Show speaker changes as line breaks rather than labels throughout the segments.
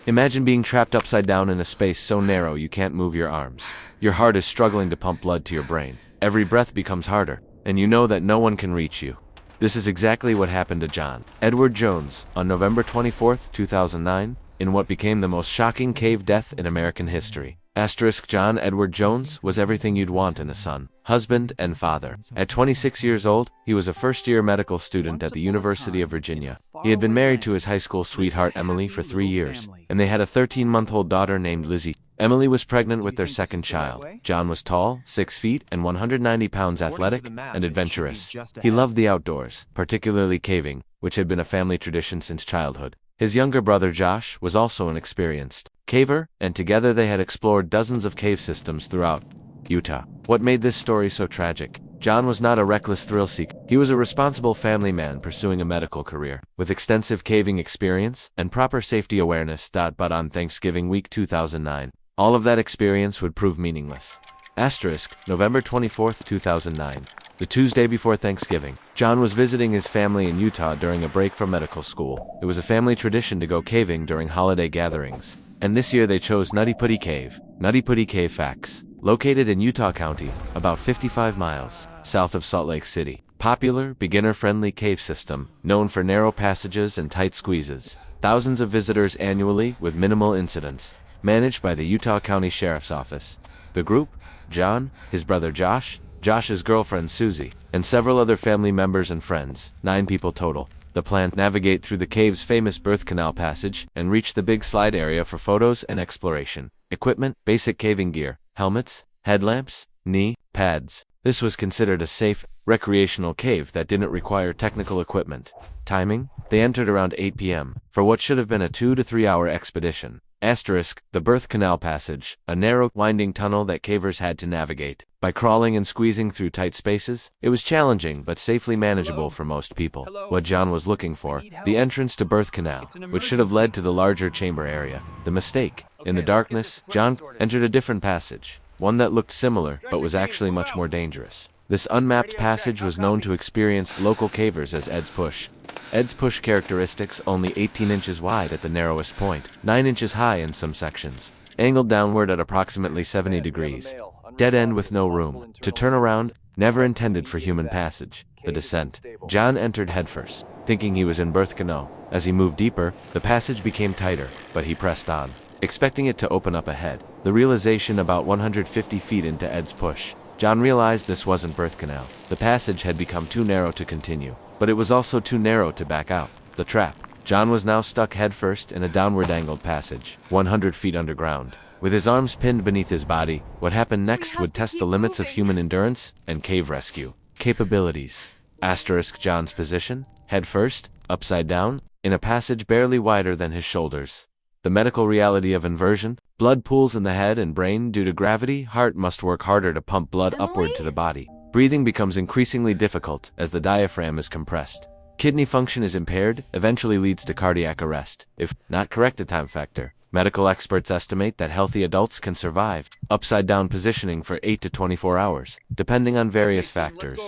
Imagine being trapped upside down in a space so narrow you can't move your arms. Your heart is struggling to pump blood to your brain. Every breath becomes harder, and you know that no one can reach you. This is exactly what happened to John Edward Jones on November 24, 2009, in what became the most shocking cave death in American history. John Edward Jones was everything you'd want in a son, husband, and father. At 26 years old, he was a first-year medical student at the University of Virginia. He had been married to his high school sweetheart Emily for 3 years, and they had a 13-month-old daughter named Lizzie. Emily was pregnant with their second child. John was tall, 6 feet and 190 pounds, athletic and adventurous. He loved the outdoors, particularly caving, which had been a family tradition since childhood. His younger brother Josh was also an experienced caver, and together they had explored dozens of cave systems throughout Utah. What made this story so tragic? John was not a reckless thrill seeker. He was a responsible family man pursuing a medical career, with extensive caving experience and proper safety awareness. But on Thanksgiving week 2009, all of that experience would prove meaningless. November 24, 2009. The Tuesday before Thanksgiving, John was visiting his family in Utah during a break from medical school. It was a family tradition to go caving during holiday gatherings, and this year they chose Nutty Putty Cave. Nutty Putty Cave facts. Located in Utah County, about 55 miles south of Salt Lake City. Popular, beginner-friendly cave system, known for narrow passages and tight squeezes. Thousands of visitors annually with minimal incidents. Managed by the Utah County Sheriff's Office. The group? John, his brother Josh, Josh's girlfriend Susie, and several other family members and friends, 9 people total. The plan: navigate through the cave's famous birth canal passage and reach the big slide area for photos and exploration. Equipment: basic caving gear, helmets, headlamps, knee pads. This was considered a safe, recreational cave that didn't require technical equipment. Timing: they entered around 8 p.m. for what should have been a 2 to 3 hour expedition. The birth canal passage, a narrow, winding tunnel that cavers had to navigate. By crawling and squeezing through tight spaces, it was challenging but safely manageable for most people. What John was looking for: the entrance to birth canal, which should have led to the larger chamber area. The mistake: in the darkness, John entered a different passage, one that looked similar but was actually much more dangerous. This unmapped passage was known to experienced local cavers as Ed's Push. Ed's Push characteristics: only 18 inches wide at the narrowest point, 9 inches high in some sections, angled downward at approximately 70 degrees. Dead end with no room to turn around, never intended for human passage. The descent. John entered headfirst, thinking he was in birth canal. As he moved deeper, the passage became tighter, but he pressed on, expecting it to open up ahead. The realization: about 150 feet into Ed's Push, John realized this wasn't birth canal. The passage had become too narrow to continue, but it was also too narrow to back out. The trap. John was now stuck headfirst in a downward angled passage, 100 feet underground. With his arms pinned beneath his body, what happened next would test the limits of human endurance and cave rescue capabilities. John's position: head first, upside down, in a passage barely wider than his shoulders. The medical reality of inversion: blood pools in the head and brain due to gravity. Heart must work harder to pump blood upward to the body. Breathing becomes increasingly difficult as the diaphragm is compressed. Kidney function is impaired, eventually leads to cardiac arrest, if not corrected. Time factor. Medical experts estimate that healthy adults can survive upside-down positioning for 8 to 24 hours, depending on various factors.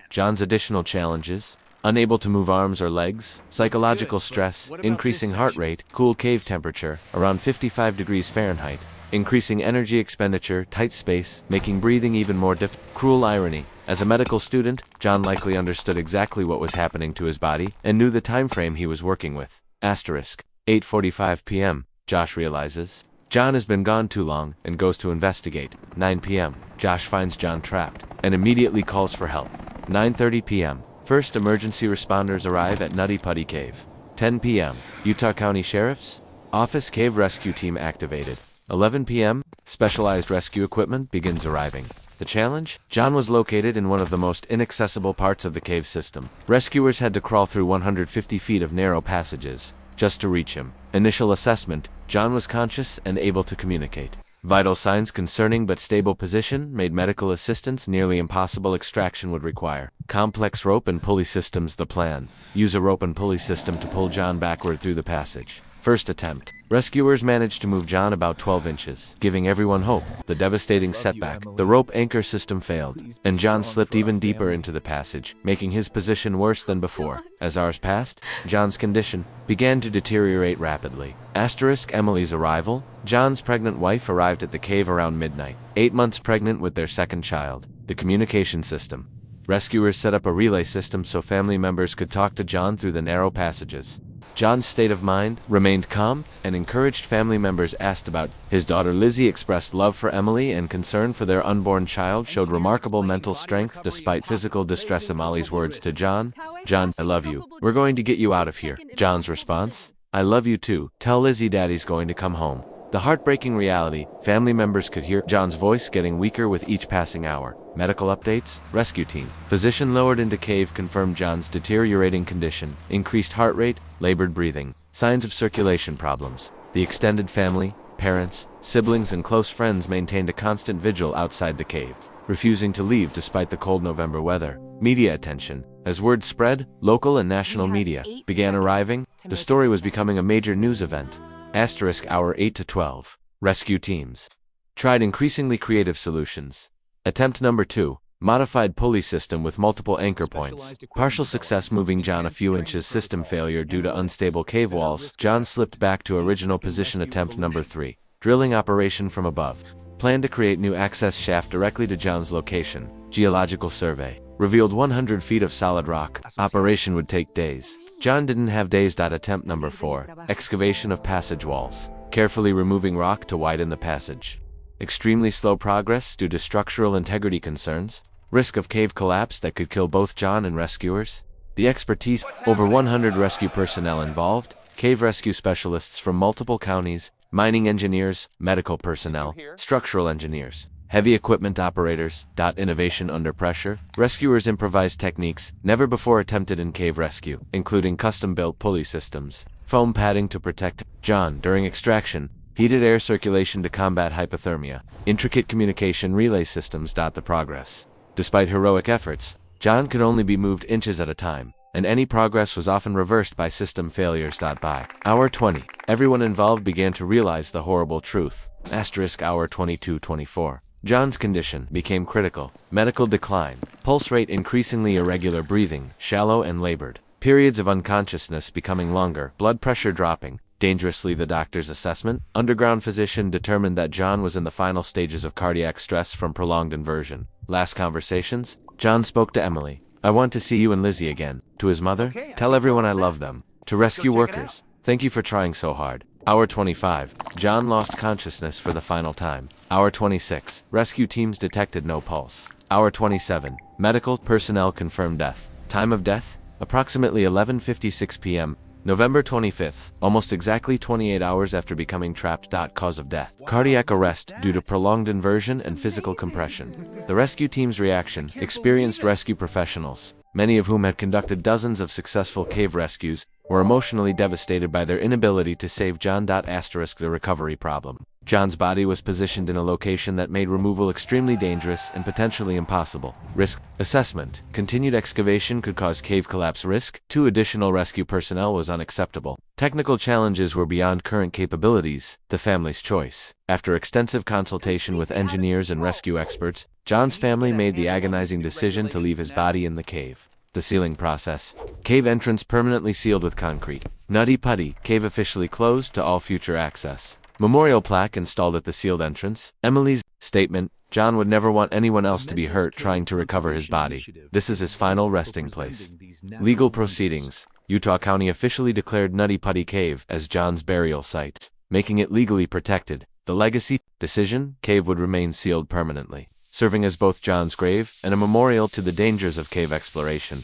John's additional challenges: unable to move arms or legs, psychological stress, increasing heart rate, cool cave temperature, around 55 degrees Fahrenheit, increasing energy expenditure, tight space, making breathing even more difficult. Cruel irony: as a medical student, John likely understood exactly what was happening to his body and knew the time frame he was working with. 8:45 p.m. Josh realizes John has been gone too long and goes to investigate. 9 p.m. Josh finds John trapped and immediately calls for help. 9:30 p.m. First emergency responders arrive at Nutty Putty Cave. 10 p.m. Utah County Sheriff's Office Cave Rescue Team activated. 11 p.m. Specialized rescue equipment begins arriving. The challenge? John was located in one of the most inaccessible parts of the cave system. Rescuers had to crawl through 150 feet of narrow passages just to reach him. Initial assessment: John was conscious and able to communicate. Vital signs concerning but stable position made medical assistance nearly impossible. Extraction would require complex rope and pulley systems. The plan: use a rope and pulley system to pull John backward through the passage. First attempt. Rescuers managed to move John about 12 inches, giving everyone hope. The devastating setback. The rope anchor system failed, and John slipped even deeper into the passage, making his position worse than before. As hours passed, John's condition began to deteriorate rapidly. Emily's arrival. John's pregnant wife arrived at the cave around midnight, 8 months pregnant with their second child. The communication system. Rescuers set up a relay system so family members could talk to John through the narrow passages. John's state of mind remained calm and encouraged family members asked about his daughter. Lizzie expressed love for Emily and concern for their unborn child, showed remarkable mental strength despite physical distress. Emily's words to John, "John, I love you. We're going to get you out of here." John's response, "I love you too. Tell Lizzie Daddy's going to come home." The heartbreaking reality, family members could hear John's voice getting weaker with each passing hour. Medical updates, rescue team. Physician lowered into cave confirmed John's deteriorating condition, increased heart rate, labored breathing, signs of circulation problems. The extended family, parents, siblings and close friends maintained a constant vigil outside the cave, refusing to leave despite the cold November weather. Media attention. As word spread, local and national media began arriving. The story was becoming a major news event. Hour 8 to 12. Rescue teams tried increasingly creative solutions. Attempt number 2. Modified pulley system with multiple anchor points. Partial success moving John a few inches. System failure due to unstable cave walls. John slipped back to original position. Attempt number 3. Drilling operation from above. Plan to create new access shaft directly to John's location. Geological survey. Revealed 100 feet of solid rock. Operation would take days. John didn't have days. Attempt number 4. Excavation of passage walls. Carefully removing rock to widen the passage. Extremely slow progress due to structural integrity concerns. Risk of cave collapse that could kill both John and rescuers. The expertise. Over 100 rescue personnel involved. Cave rescue specialists from multiple counties. Mining engineers, medical personnel, structural engineers. Heavy equipment operators. Innovation under pressure. Rescuers improvised techniques never before attempted in cave rescue, including custom-built pulley systems, foam padding to protect John during extraction, heated air circulation to combat hypothermia, intricate communication relay systems. The progress. Despite heroic efforts, John could only be moved inches at a time, and any progress was often reversed by system failures. By hour 20, everyone involved began to realize the horrible truth. Hour 22-24. John's condition became critical. Medical decline. Pulse rate increasingly irregular. Breathing shallow and labored. Periods of unconsciousness becoming longer. Blood pressure dropping dangerously. The doctor's assessment. Underground physician determined that John was in the final stages of cardiac stress from prolonged inversion. Last conversations. John spoke to Emily. "I want to see you and Lizzie again." To his mother, "Tell everyone I love them." To rescue workers, "Thank you for trying so hard." Hour 25. John lost consciousness for the final time. Hour 26. Rescue teams detected no pulse. Hour 27. Medical personnel confirmed death. Time of death? Approximately 11:56 p.m. November 25th, almost exactly 28 hours after becoming trapped. Cause of death. Cardiac arrest due to prolonged inversion and physical compression. The rescue team's reaction. Experienced rescue professionals, many of whom had conducted dozens of successful cave rescues, were emotionally devastated by their inability to save John. The recovery problem. John's body was positioned in a location that made removal extremely dangerous and potentially impossible. Risk assessment. Continued excavation could cause cave collapse. Risk. 2 additional rescue personnel was unacceptable. Technical challenges were beyond current capabilities. The family's choice. After extensive consultation with engineers and rescue experts, John's family made the agonizing decision to leave his body in the cave. The sealing process. Cave entrance permanently sealed with concrete. Nutty Putty. Cave officially closed to all future access. Memorial plaque installed at the sealed entrance. Emily's statement. John would never want anyone else to be hurt trying to recover his body. This is his final resting place. Legal proceedings. Utah County officially declared Nutty Putty Cave as John's burial site, making it legally protected. The legacy decision. Cave would remain sealed permanently, serving as both John's grave and a memorial to the dangers of cave exploration.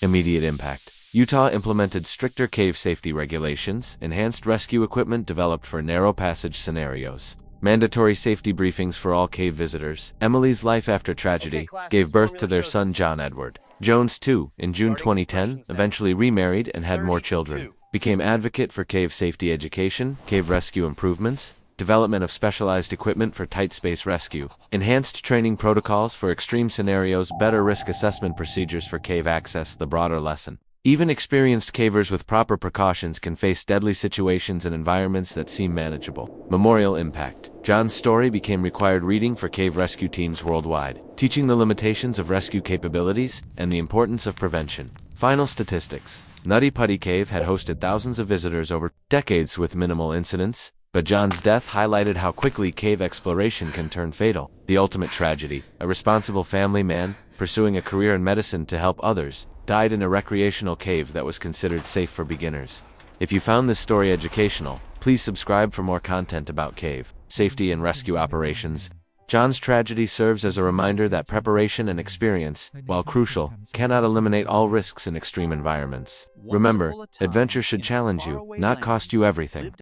Immediate impact. Utah implemented stricter cave safety regulations, enhanced rescue equipment developed for narrow passage scenarios, mandatory safety briefings for all cave visitors. Emily's life after tragedy gave birth to their son John Edward. Jones, too, in June 2010, eventually remarried and had more children, became advocate for cave safety education, cave rescue improvements, development of specialized equipment for tight space rescue, enhanced training protocols for extreme scenarios, better risk assessment procedures for cave access. The broader lesson. Even experienced cavers with proper precautions can face deadly situations in environments that seem manageable. Memorial impact. John's story became required reading for cave rescue teams worldwide, teaching the limitations of rescue capabilities and the importance of prevention. Final statistics. Nutty Putty Cave had hosted thousands of visitors over decades with minimal incidents, but John's death highlighted how quickly cave exploration can turn fatal. The ultimate tragedy. A responsible family man, pursuing a career in medicine to help others, died in a recreational cave that was considered safe for beginners. If you found this story educational, please subscribe for more content about cave safety and rescue operations. John's tragedy serves as a reminder that preparation and experience, while crucial, cannot eliminate all risks in extreme environments. Remember, adventure should challenge you, not cost you everything.